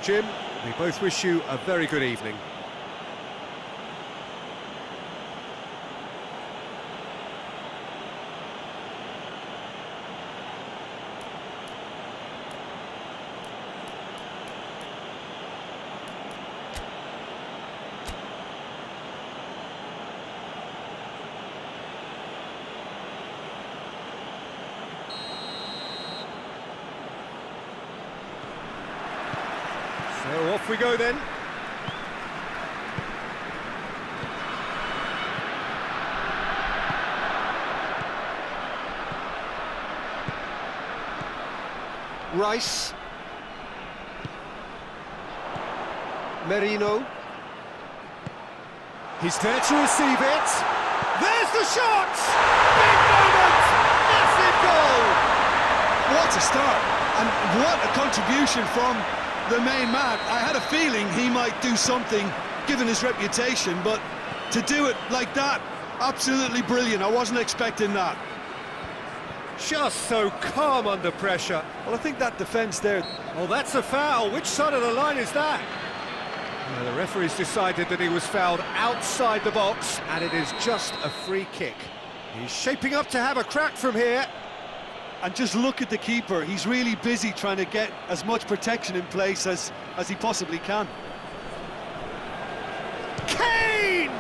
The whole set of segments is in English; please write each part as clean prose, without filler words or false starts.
Jim, we both wish you a very good evening. So off we go then. Rice. Merino. He's there to receive it. There's the shot! Big moment! Massive goal! What a start, and what a contribution from the main man. I had a feeling he might do something, given his reputation, but to do it like that, absolutely brilliant. I wasn't expecting that. Just so calm under pressure. Well, I think that defence there... Oh, that's a foul. Which side of the line is that? Well, the referee's decided that he was fouled outside the box, and it is just a free kick. He's shaping up to have a crack from here. And just look at the keeper. He's really busy trying to get as much protection in place as he possibly can. Kane!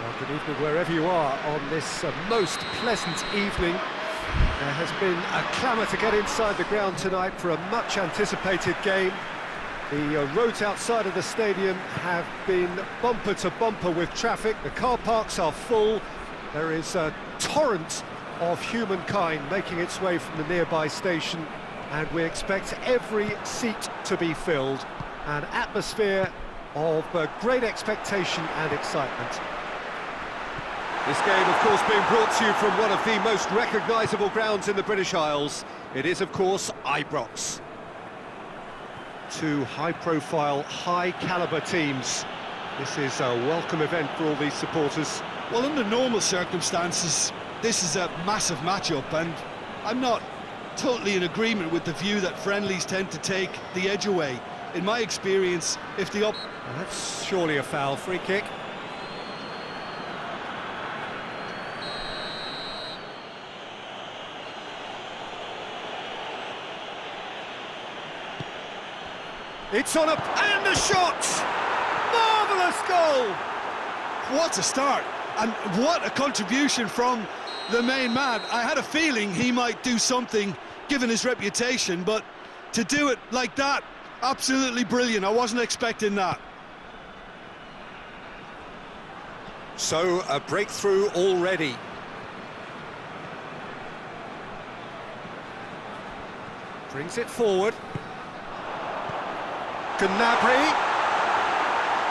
Well, good evening wherever you are on this most pleasant evening. There has been a clamour to get inside the ground tonight for a much anticipated game. The roads outside of the stadium have been bumper to bumper with traffic. The car parks are full. There is a torrent of humankind making its way from the nearby station, and we expect every seat to be filled. An atmosphere of great expectation and excitement. This game, of course, being brought to you from one of the most recognisable grounds in the British Isles. It is, of course, Ibrox. Two high-profile, high-caliber teams. This is a welcome event for all these supporters. Well, under normal circumstances, this is a massive matchup, and I'm not totally in agreement with the view that friendlies tend to take the edge away. In my experience, if the Well, that's surely a foul. Free kick. It's on and the shot! Marvellous goal! What a start, and what a contribution from the main man. I had a feeling he might do something, given his reputation, but to do it like that, absolutely brilliant. I wasn't expecting that. So, a breakthrough already. Brings it forward. Gnabry.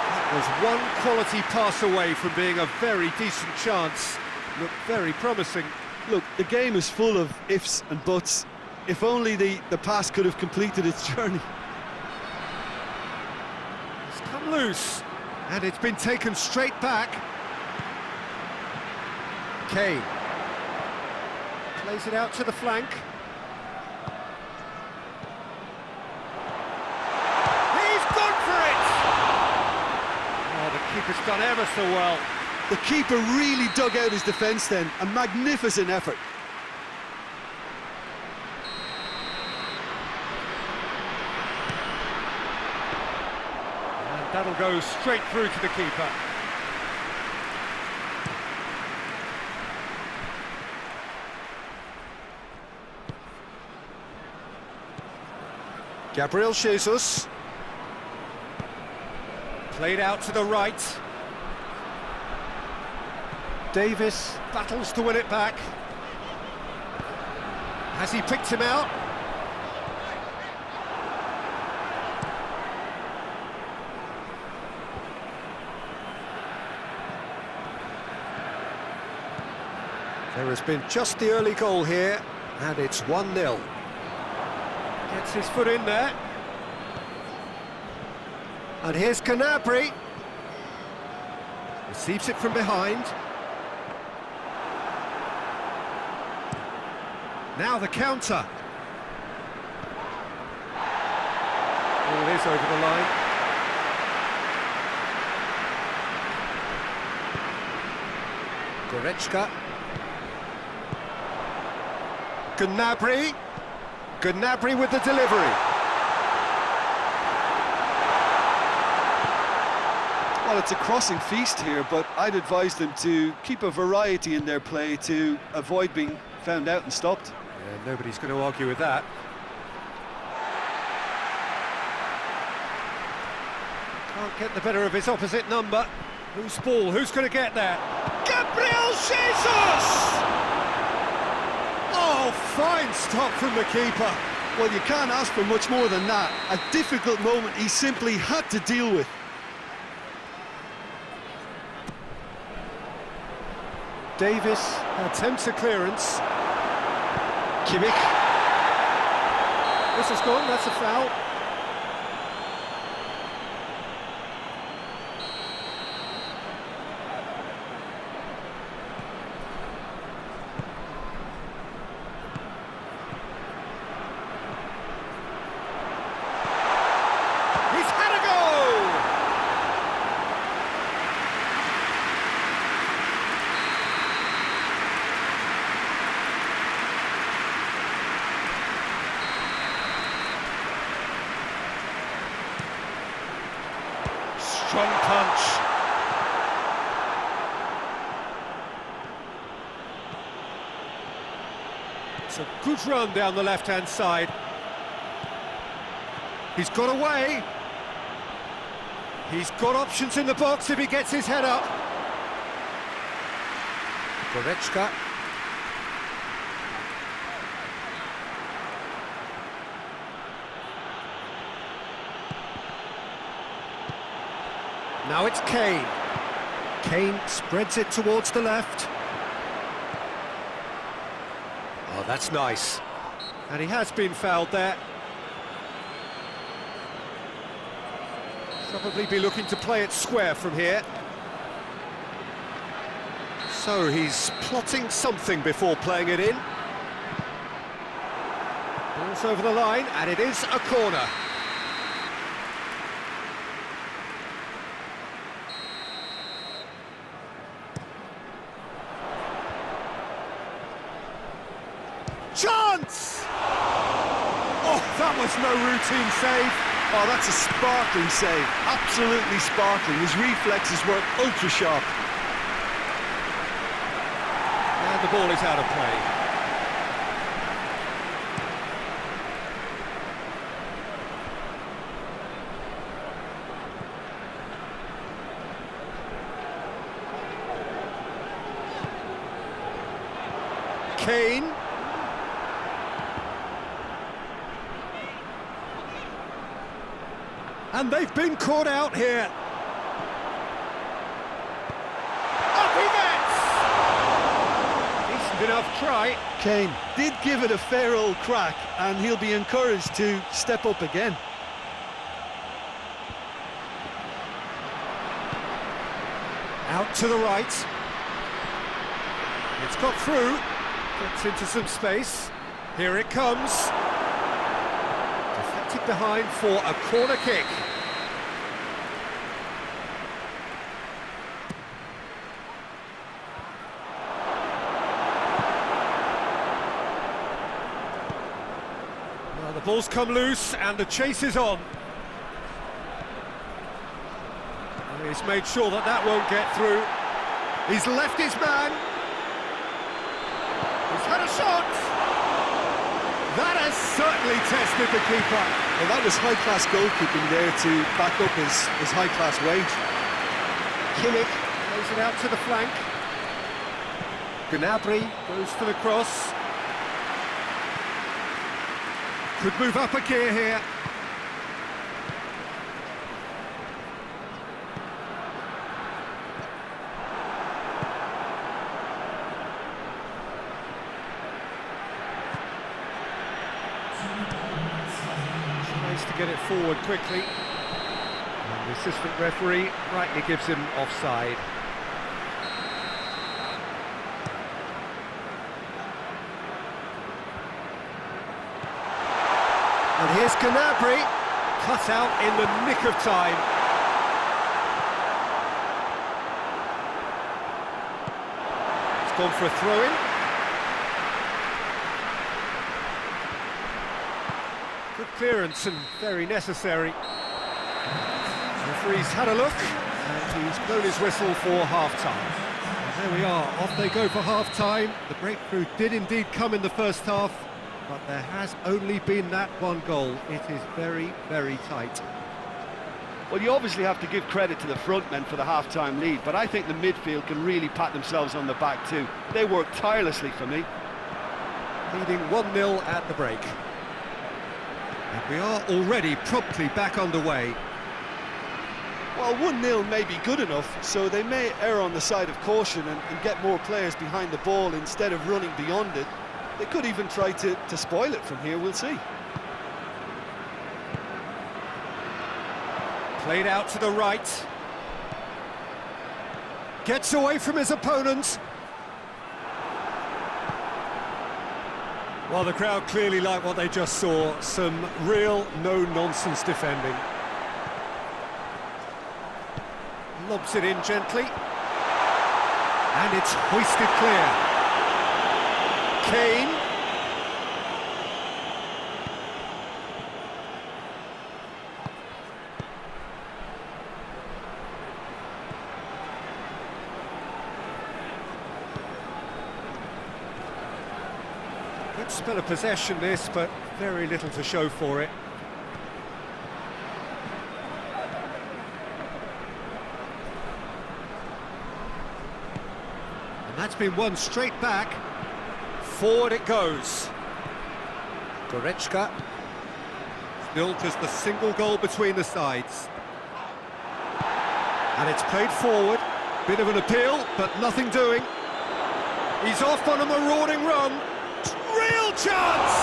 That was one quality pass away from being a very decent chance. Looked very promising. Look, the game is full of ifs and buts. If only the pass could have completed its journey. It's come loose, and it's been taken straight back. Kane plays it out to the flank. He's gone for it! Oh, the keeper's done ever so well. The keeper really dug out his defence then. A magnificent effort. And that'll go straight through to the keeper. Gabriel Jesus. Played out to the right. Davis battles to win it back. Has he picked him out? There has been just the early goal here, and it's 1-0. Gets his foot in there. And here's Gnabry. Receives it from behind. Now the counter. Oh, it is over the line. Goretzka. Gnabry. Gnabry with the delivery. Well, it's a crossing feast here, but I'd advise them to keep a variety in their play to avoid being found out and stopped. Yeah, nobody's going to argue with that. Can't get the better of his opposite number. Who's ball? Who's going to get there? Gabriel Jesus! Oh, fine stop from the keeper. Well, you can't ask for much more than that. A difficult moment he simply had to deal with. Davis attempts a clearance. Kimmich. This has gone, that's a foul. He's had a go! Strong punch. It's a good run down the left-hand side. He's got away. He's got options in the box if he gets his head up. Goretzka. Now it's Kane. Kane spreads it towards the left. Oh, that's nice. And he has been fouled there. Probably be looking to play it square from here. So he's plotting something before playing it in. Ball's over the line, and it is a corner. Chance! Oh, that was no routine save. Oh, that's a sparkling save. Absolutely sparkling. His reflexes were ultra sharp. And the ball is out of play. Kane. And they've been caught out here. Up he gets! Decent enough try. Kane did give it a fair old crack, and he'll be encouraged to step up again. Out to the right. It's got through. Gets into some space. Here it comes. Deflected behind for a corner kick. Well, the ball's come loose and the chase is on. And he's made sure that that won't get through. He's left his man. He's had a shot! That has certainly tested the keeper. Well, that was high-class goalkeeping there to back up his high-class wage. Kimmich plays it out to the flank. Gnabry goes to the cross. Could move up a gear here. Tries to get it forward quickly. And the assistant referee rightly gives him offside. And here's Gnabry, cut out in the nick of time. It's gone for a throw-in. Good clearance and very necessary. The referee's had a look, and he's blown his whistle for half-time. And there we are, off they go for half-time. The breakthrough did indeed come in the first half, but there has only been that one goal. It is very, very tight. Well, you obviously have to give credit to the front men for the half-time lead, but I think the midfield can really pat themselves on the back too. They worked tirelessly for me. Leading 1-0 at the break. And we are already promptly back underway. Well, 1-0 may be good enough, so they may err on the side of caution and get more players behind the ball instead of running beyond it. They could even try to spoil it from here, we'll see. Played out to the right. Gets away from his opponent. Well, the crowd clearly like what they just saw. Some real no-nonsense defending. Lobs it in gently. And it's hoisted clear. Kane. Good spell of possession this, but very little to show for it. And that's been won straight back. Forward it goes. Goretzka. Still just the single goal between the sides. And it's played forward. Bit of an appeal, but nothing doing. He's off on a marauding run. Real chance!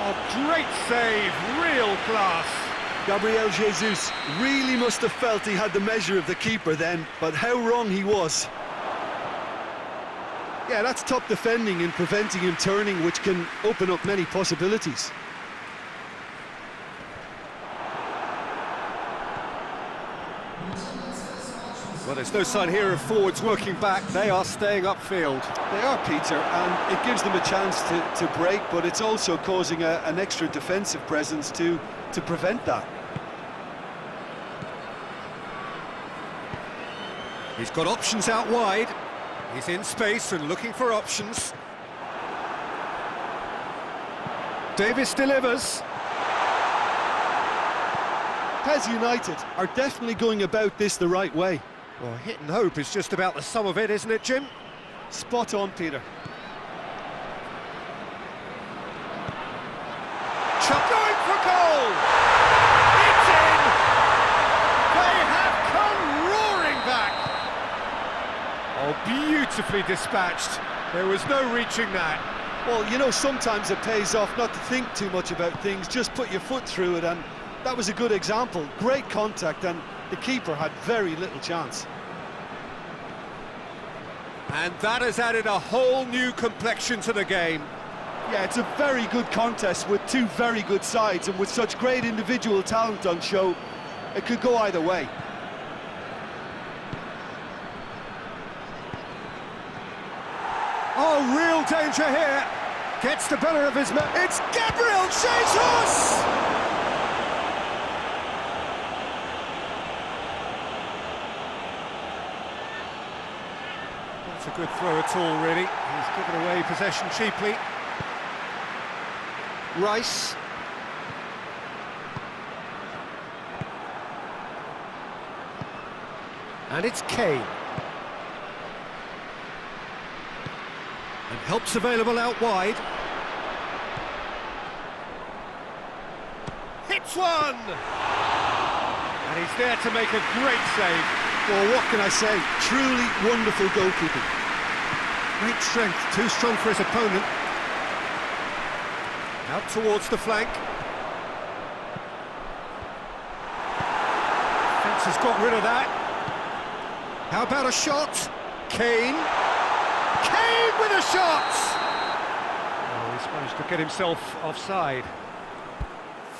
Oh, great save, real class. Gabriel Jesus really must have felt he had the measure of the keeper then, but how wrong he was. Yeah, that's top defending and preventing him turning, which can open up many possibilities. Well, there's no sign here of forwards working back. They are staying upfield. They are, Peter, and it gives them a chance to break, but it's also causing an extra defensive presence to prevent that. He's got options out wide. He's in space and looking for options. Davis delivers. PES United are definitely going about this the right way. Well, hit and hope is just about the sum of it, isn't it, Jim? Spot on, Peter. Going for goal! It's in! They have come roaring back! Oh, beautifully dispatched. There was no reaching that. Well, you know, sometimes it pays off not to think too much about things, just put your foot through it, and that was a good example. Great contact, and the keeper had very little chance. And that has added a whole new complexion to the game. Yeah, it's a very good contest with two very good sides, and with such great individual talent on show, it could go either way. Oh, real danger here. Gets the better of his man. It's Gabriel Jesus! Not a good throw at all, really. He's given away possession cheaply. Rice. And it's Kane. And help's available out wide. Hits one! And he's there to make a great save. Well, what can I say? Truly wonderful goalkeeping. Great strength, too strong for his opponent. Out towards the flank. Fence has got rid of that. How about a shot? Kane. Kane with a shot! Oh, he's managed to get himself offside.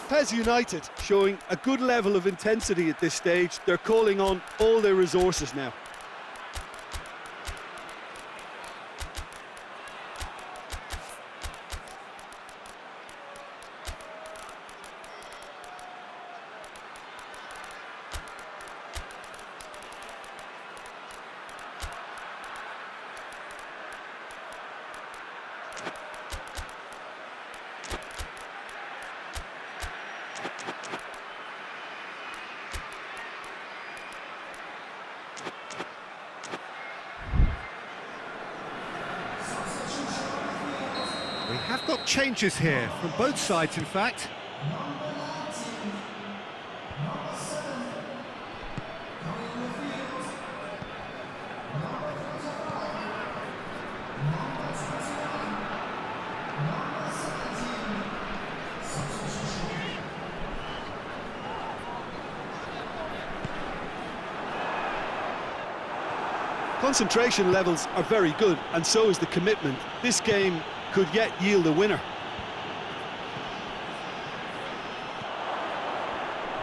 PES United showing a good level of intensity at this stage. They're calling on all their resources now. We have got changes here, from both sides in fact. Concentration levels are very good, and so is the commitment. This game could yet yield a winner.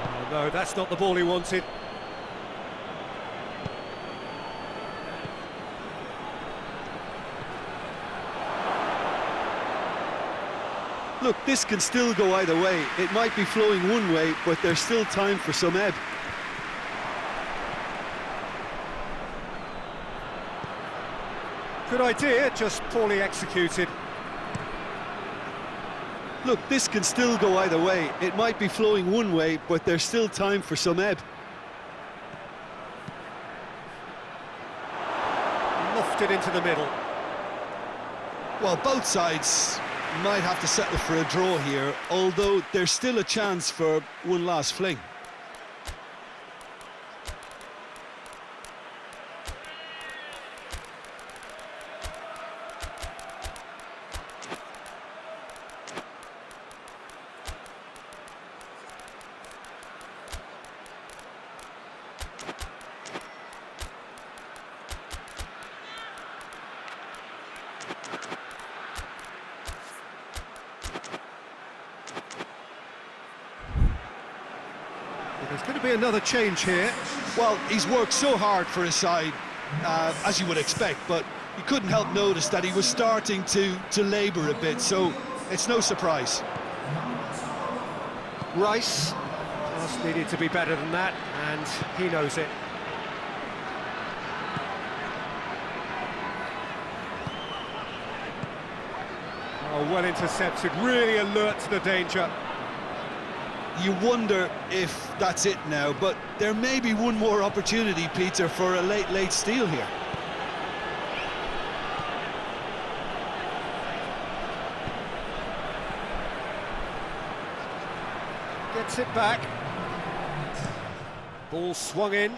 Oh no, that's not the ball he wanted. Look, this can still go either way. It might be flowing one way, but there's still time for some ebb. Good idea, just poorly executed. Look, this can still go either way. It might be flowing one way, but there's still time for some ebb. Lofted into the middle. Well, both sides might have to settle for a draw here, although there's still a chance for one last fling. There's going to be another change here. Well, he's worked so hard for his side, as you would expect, but you couldn't help notice that he was starting to labour a bit, so it's no surprise. Rice, pass needed to be better than that, and he knows it. Oh, well intercepted, really alert to the danger. You wonder if that's it now, but there may be one more opportunity, Peter, for a late steal here. Gets it back. Ball swung in.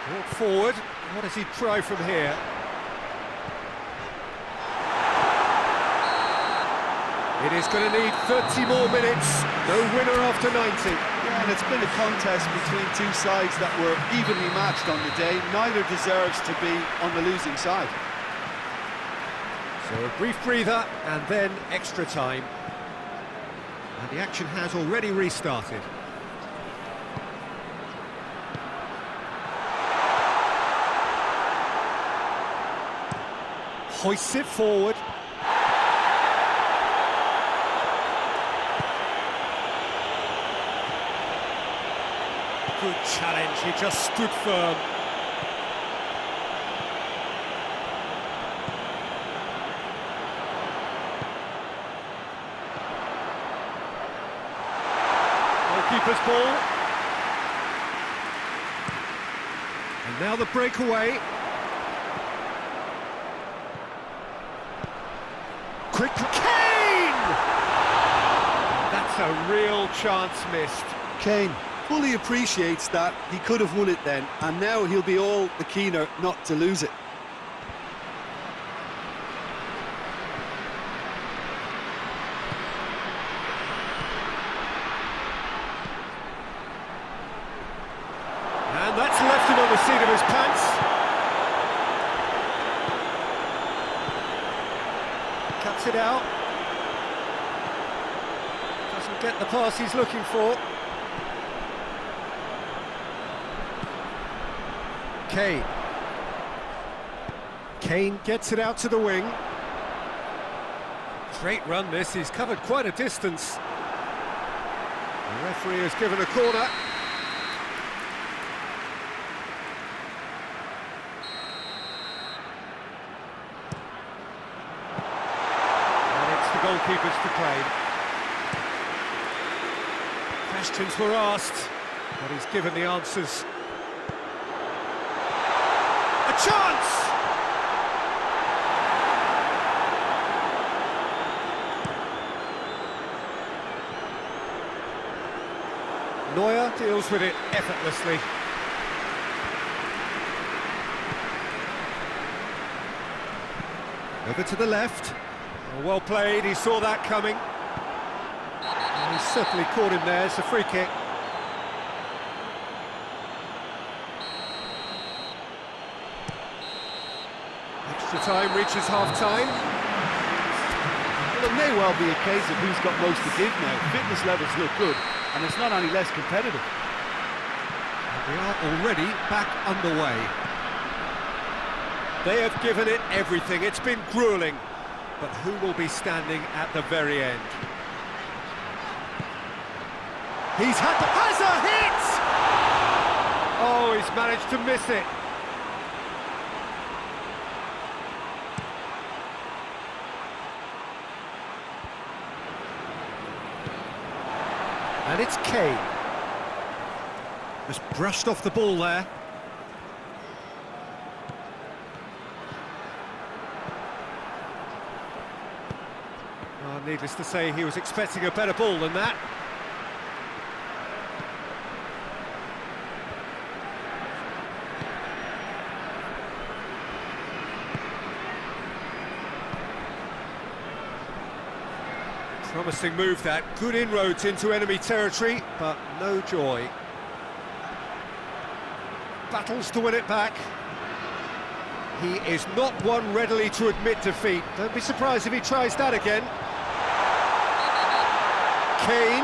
Brought forward. What does he try from here? It is going to need 30 more minutes. No winner after 90. Yeah, and it's been a contest between two sides that were evenly matched on the day. Neither deserves to be on the losing side. So a brief breather and then extra time. And the action has already restarted. Hoists it forward. Good challenge, he just stood firm. Goalkeeper's ball. And now the breakaway. Quick, Kane! That's a real chance missed. Kane fully appreciates that he could have won it then, and now he'll be all the keener not to lose it. And that's left him on the seat of his pants. Cuts it out. Doesn't get the pass he's looking for. Kane gets it out to the wing. Straight run this, he's covered quite a distance. The referee has given a corner. And it's the goalkeepers to claim. Questions were asked, but he's given the answers. Chance! Neuer deals with it effortlessly. Over to the left. Oh, well played, he saw that coming. And he certainly caught him there, it's a free kick. Extra time reaches half-time. Well, it may well be a case of who's got most to give now. Fitness levels look good, and it's not any less competitive. They are already back underway. They have given it everything. It's been gruelling. But who will be standing at the very end? He's had the... has a hit! Oh, he's managed to miss it. And it's Kane. Just brushed off the ball there. Oh, needless to say, he was expecting a better ball than that. Promising move that, good inroads into enemy territory, but no joy. Battles to win it back. He is not one readily to admit defeat. Don't be surprised if he tries that again. Kane.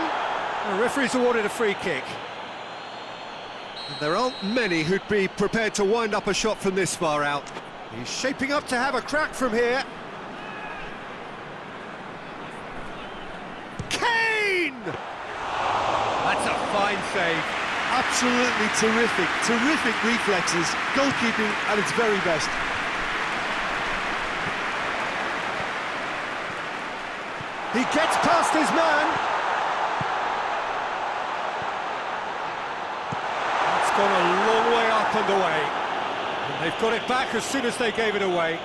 The referee's awarded a free kick. And there aren't many who'd be prepared to wind up a shot from this far out. He's shaping up to have a crack from here. Kane! That's a fine save. Absolutely terrific, terrific reflexes, goalkeeping at its very best. He gets past his man. It's gone a long way up and away. And they've got it back as soon as they gave it away.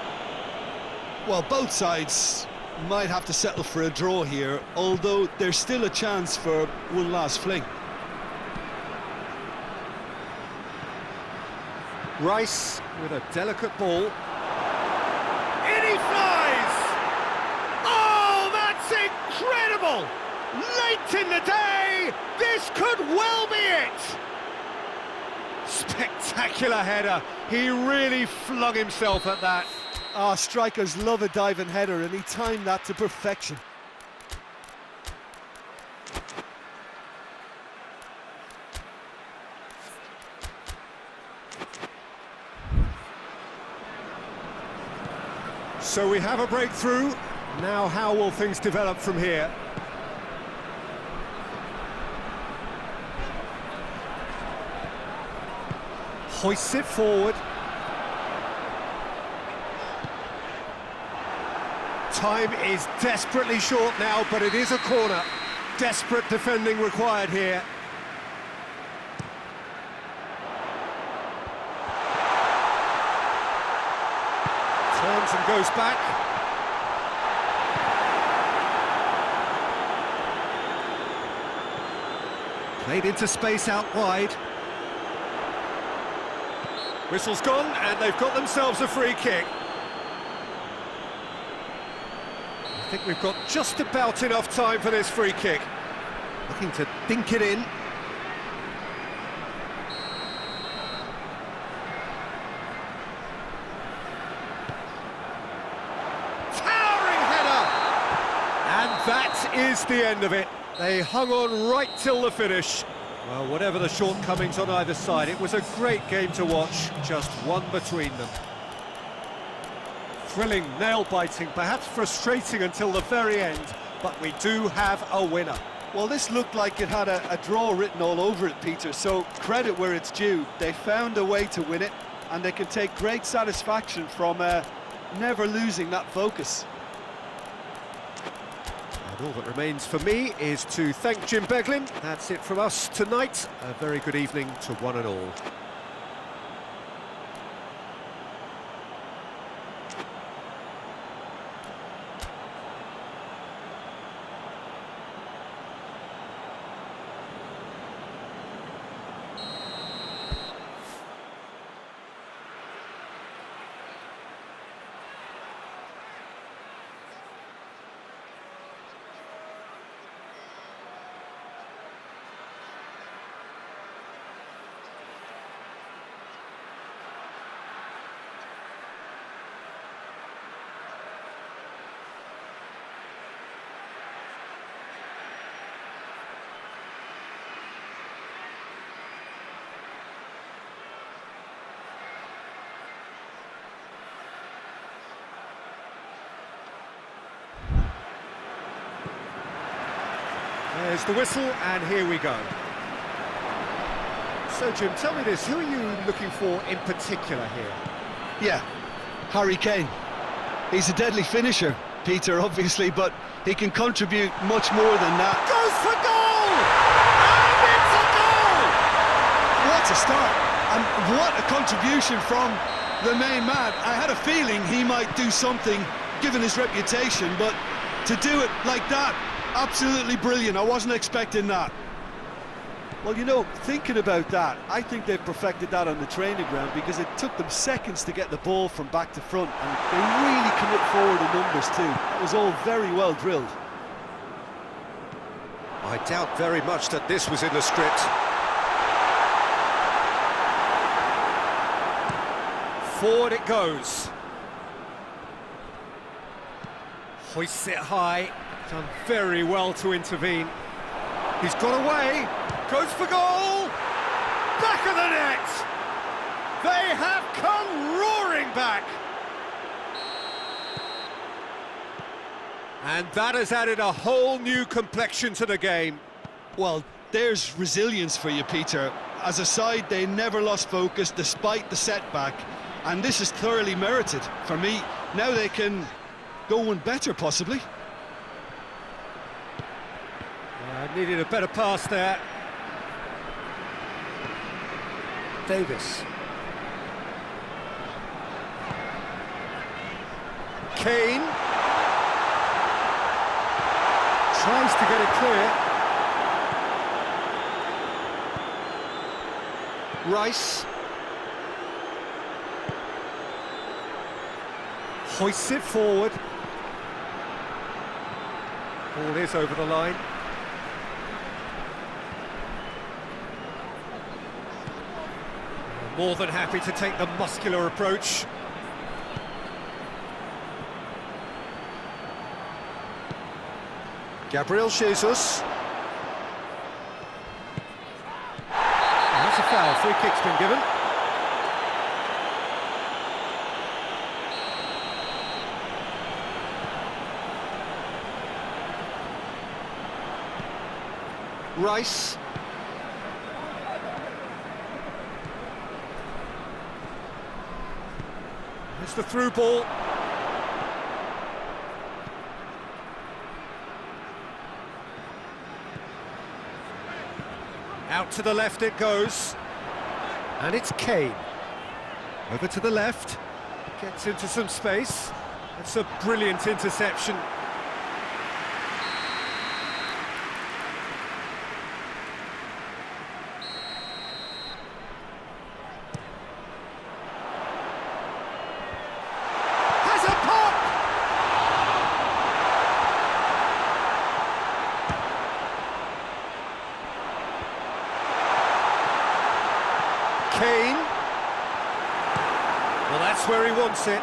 Well, both sides might have to settle for a draw here, although there's still a chance for one last fling. Rice with a delicate ball. In he flies! Oh, that's incredible! Late in the day, this could well be it! Spectacular header. He really flung himself at that. Ah, strikers love a diving header, and he timed that to perfection. So we have a breakthrough. Now how will things develop from here? Hoists it forward. Time is desperately short now, but it is a corner. Desperate defending required here. Turns and goes back. Played into space out wide. Whistle's gone, and they've got themselves a free kick. I think we've got just about enough time for this free kick. Looking to dink it in. That is the end of it. They hung on right till the finish. Well, whatever the shortcomings on either side, it was a great game to watch, just one between them. Thrilling, nail-biting, perhaps frustrating until the very end, but we do have a winner. Well, this looked like it had a draw written all over it, Peter, so credit where it's due. They found a way to win it, and they can take great satisfaction from never losing that focus. And all that remains for me is to thank Jim Beglin. That's it from us tonight. A very good evening to one and all. There's the whistle, and here we go. So, Jim, tell me this, who are you looking for in particular here? Yeah, Harry Kane. He's a deadly finisher, Peter, obviously, but he can contribute much more than that. Goes for goal! And it's a goal! What a start, and what a contribution from the main man. I had a feeling he might do something, given his reputation, but to do it like that, absolutely brilliant. I wasn't expecting that. Well, you know, thinking about that, I think they've perfected that on the training ground because it took them seconds to get the ball from back to front, and they really commit forward in numbers too. That was all very well drilled. I doubt very much that this was in the script. Forward it goes. Hoists it high. Done very well to intervene. He's got away, goes for goal! Back of the net! They have come roaring back! And that has added a whole new complexion to the game. Well, there's resilience for you, Peter. As a side, they never lost focus despite the setback, and this is thoroughly merited for me. Now they can go one better, possibly. Needed a better pass there. Davis. Kane. Tries to get it clear. Rice. Hoists it forward. Ball is over the line. More than happy to take the muscular approach. Gabriel Jesus. That's a foul, free kick's been given. Rice. It's the through ball. Out to the left it goes. And it's Kane. Over to the left. Gets into some space. It's a brilliant interception. Kane. Well, that's where he wants it.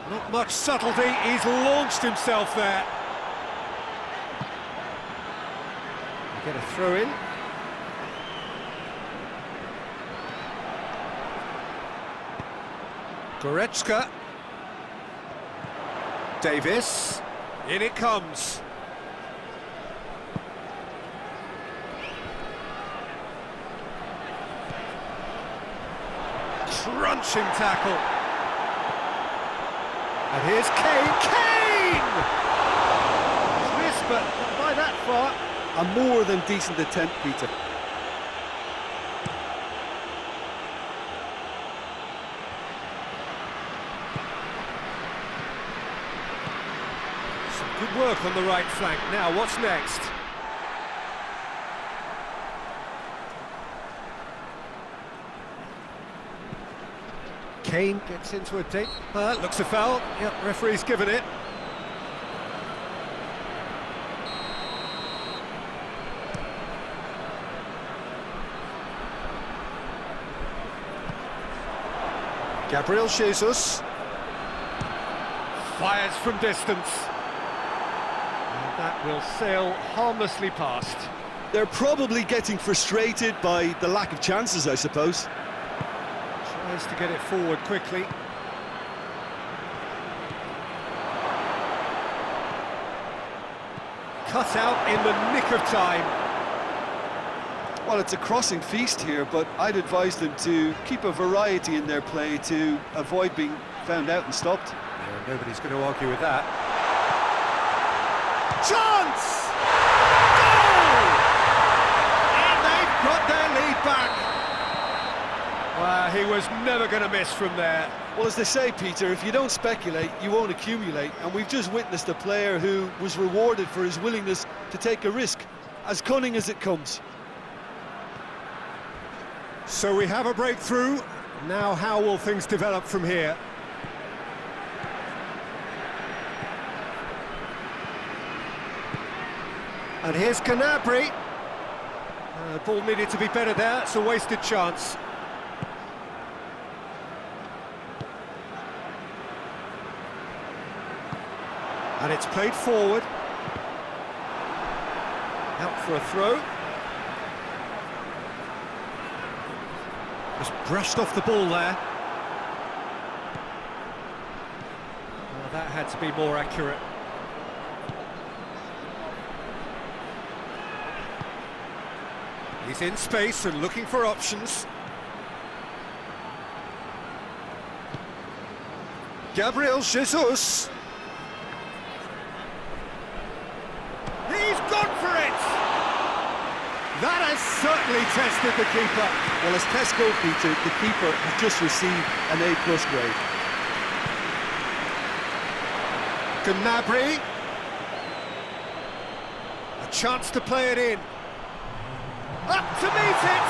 Not much subtlety, he's launched himself there. Get a throw in. Goretzka. Davis. In it comes. Crunching tackle. And here's Kane. Kane! He's missed, but not by that far. A more than decent attempt, Peter. Some good work on the right flank. Now, what's next? Kane gets into a deep... looks a foul. Yep, referee's given it. Gabriel Jesus. Fires from distance. And that will sail harmlessly past. They're probably getting frustrated by the lack of chances, I suppose. Tries to get it forward quickly. Cut out in the nick of time. Well, it's a crossing feast here, but I'd advise them to keep a variety in their play to avoid being found out and stopped. Yeah, nobody's going to argue with that. Chance! Goal! And they've got their lead back. Well, he was never going to miss from there. Well, as they say, Peter, if you don't speculate, you won't accumulate. And we've just witnessed a player who was rewarded for his willingness to take a risk, as cunning as it comes. So we have a breakthrough. Now how will things develop from here? And here's Gnabry. Ball needed to be better there, it's a wasted chance. And it's played forward. Out for a throw. Just brushed off the ball there. Well, that had to be more accurate. He's in space and looking for options. Gabriel Jesus. He's gone for it! That has certainly tested the keeper. Well, as test goalkeeper, the keeper has just received an A+ grade. Gnabry. A chance to play it in. Up to meet it!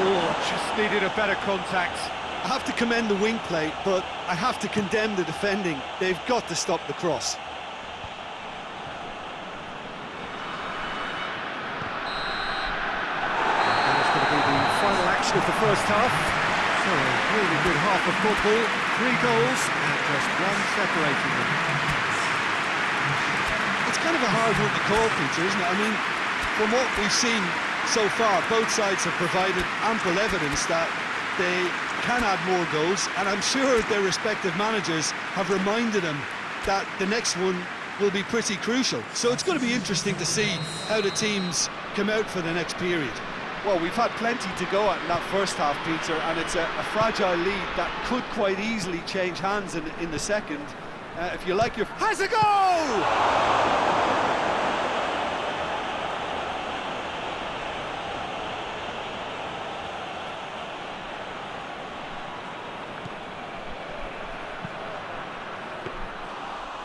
Oh, just needed a better contact. I have to commend the wing play, but I have to condemn the defending. They've got to stop the cross. That's going to be the final action of the first half. So, a really good half of football. 3 goals and just one separating them. It's kind of a hard one to call, Peter, isn't it? I mean, from what we've seen so far, both sides have provided ample evidence that they can add more goals, and I'm sure their respective managers have reminded them that the next one will be pretty crucial. So it's going to be interesting to see how the teams come out for the next period. Well, we've had plenty to go at in that first half, Peter, and it's a fragile lead that could quite easily change hands in the second. If you like your... Has a goal!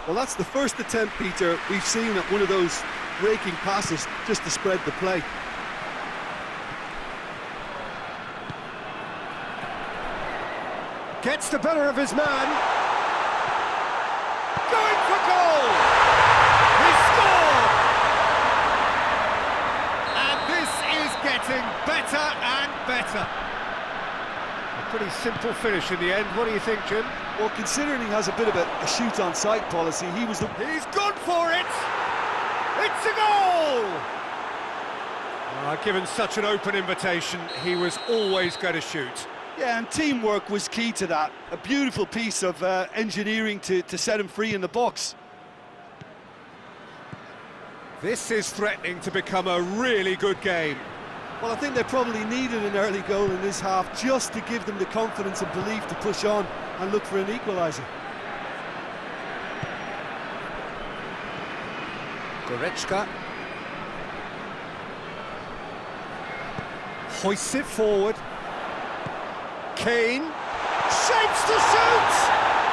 Well, that's the first attempt, Peter, we've seen at one of those raking passes just to spread the play. Gets the better of his man. Going for goal! He scored! And this is getting better and better. A pretty simple finish in the end. What do you think, Jim? Well, considering he has a bit of a shoot-on-sight policy, he was the... He's gone for it! It's a goal! Given such an open invitation, he was always going to shoot. Yeah, and teamwork was key to that. A beautiful piece of engineering to set him free in the box. This is threatening to become a really good game. Well, I think they probably needed an early goal in this half just to give them the confidence and belief to push on and look for an equaliser. Goretzka hoists it forward. Kane shapes to shoot!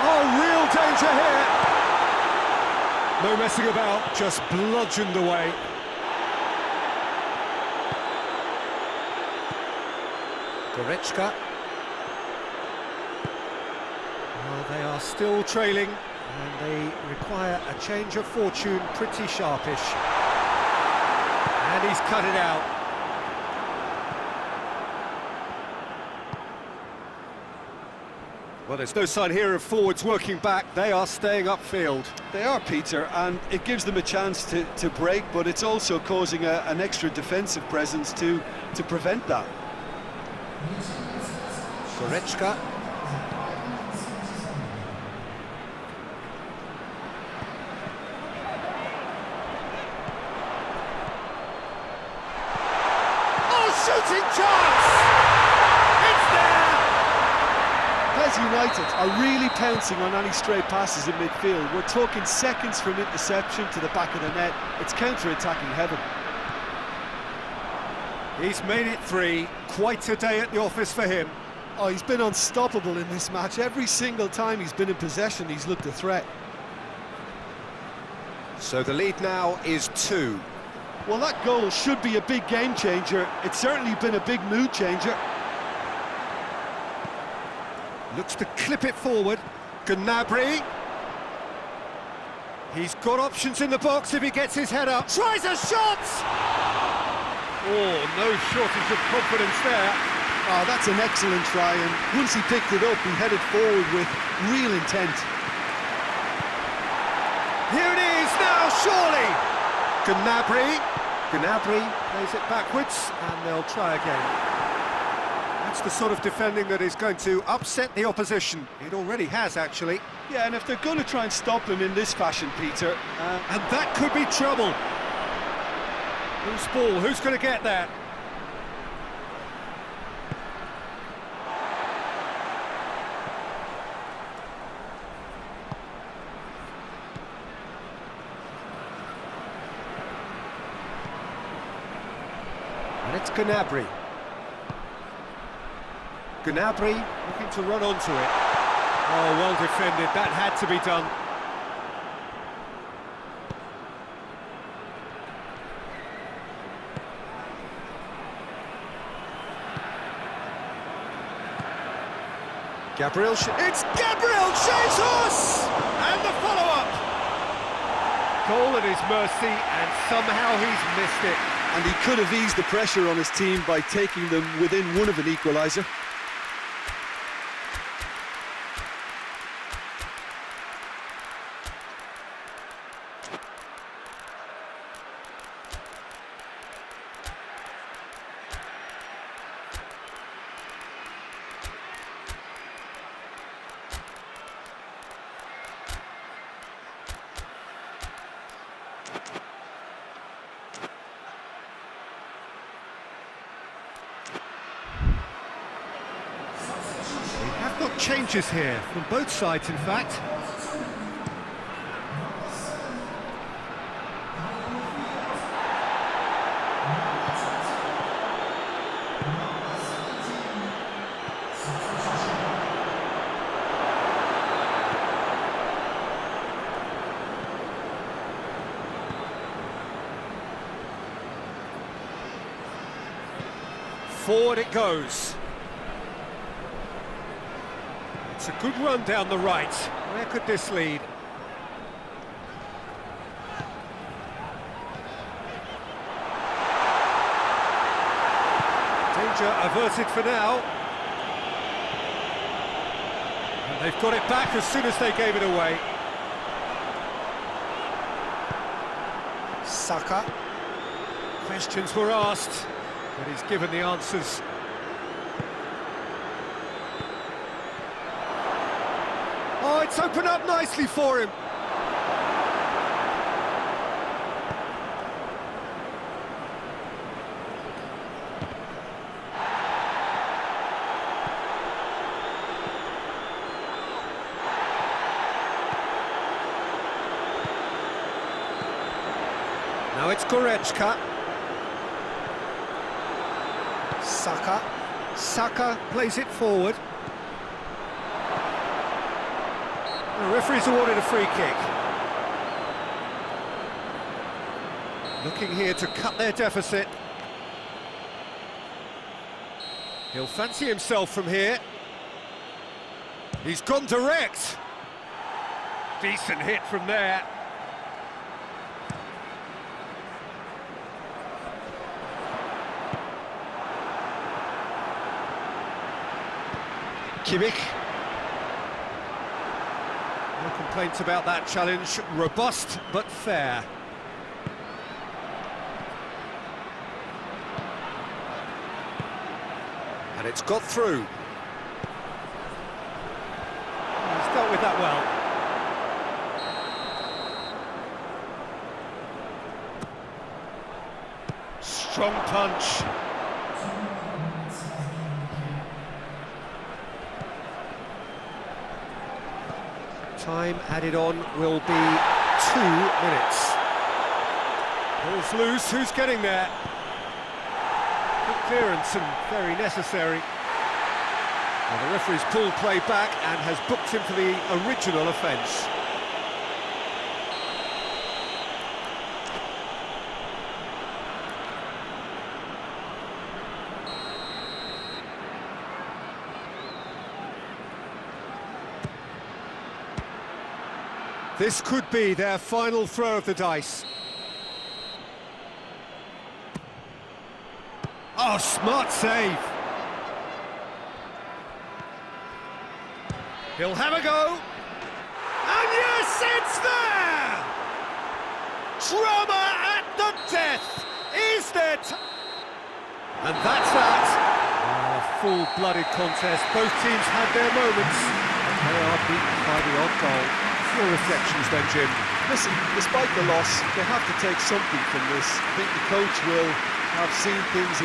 Oh, real danger here. No messing about, just bludgeoned away. Goretzka. Well, they are still trailing, and they require a change of fortune pretty sharpish. And he's cut it out. Well, there's no sign here of forwards working back. They are staying upfield. They are, Peter, and it gives them a chance to break, but it's also causing an extra defensive presence to prevent that. Goretzka. Oh, shooting chance! It's there! PES United are really pouncing on any stray passes in midfield. We're talking seconds from interception to the back of the net. It's counter-attacking heaven. He's made it 3. Quite a day at the office for him. Oh, he's been unstoppable in this match. Every single time he's been in possession, he's looked a threat. So the lead now is 2. Well, that goal should be a big game changer. It's certainly been a big mood changer. Looks to clip it forward. Gnabry. He's got options in the box if he gets his head up. Tries a shot! Oh, no shortage of confidence there. Oh, that's an excellent try, and once he picked it up, he headed forward with real intent. Here it is now, surely! Gnabry plays it backwards, and they'll try again. That's the sort of defending that is going to upset the opposition. It already has, actually. Yeah, and if they're going to try and stop him in this fashion, Peter... And that could be trouble. Who's ball? Who's going to get that? And it's Gnabry. Gnabry looking to run onto it. Oh, well defended. That had to be done. It's Gabriel Jesus! And the follow-up! Goal at his mercy, and somehow he's missed it. And he could have eased the pressure on his team by taking them within one of an equaliser. Got changes here from both sides, in fact. Forward it goes. It's a good run down the right. Where could this lead? Danger averted for now. And they've got it back as soon as they gave it away. Saka. Questions were asked, but he's given the answers. Oh, it's opened up nicely for him. Now it's Goretzka. Saka plays it forward. The referee's awarded a free kick. Looking here to cut their deficit. He'll fancy himself from here. He's gone direct. Decent hit from there. Kimmich. No complaints about that challenge. Robust but fair. And it's got through. He's dealt with that well. Strong punch. Time added on will be 2 minutes. Ball's loose, who's getting there? Good clearance and very necessary. Well, the referee's pulled play back and has booked him for the original offence. This could be their final throw of the dice. Oh, smart save. He'll have a go. And yes, it's there! Drama at the death! Is there And that's that. A full-blooded contest. Both teams had their moments. And they are beaten by the odd goal. Your reflections then, Jim? Listen, despite the loss, they have to take something from this. I think the coach will have seen things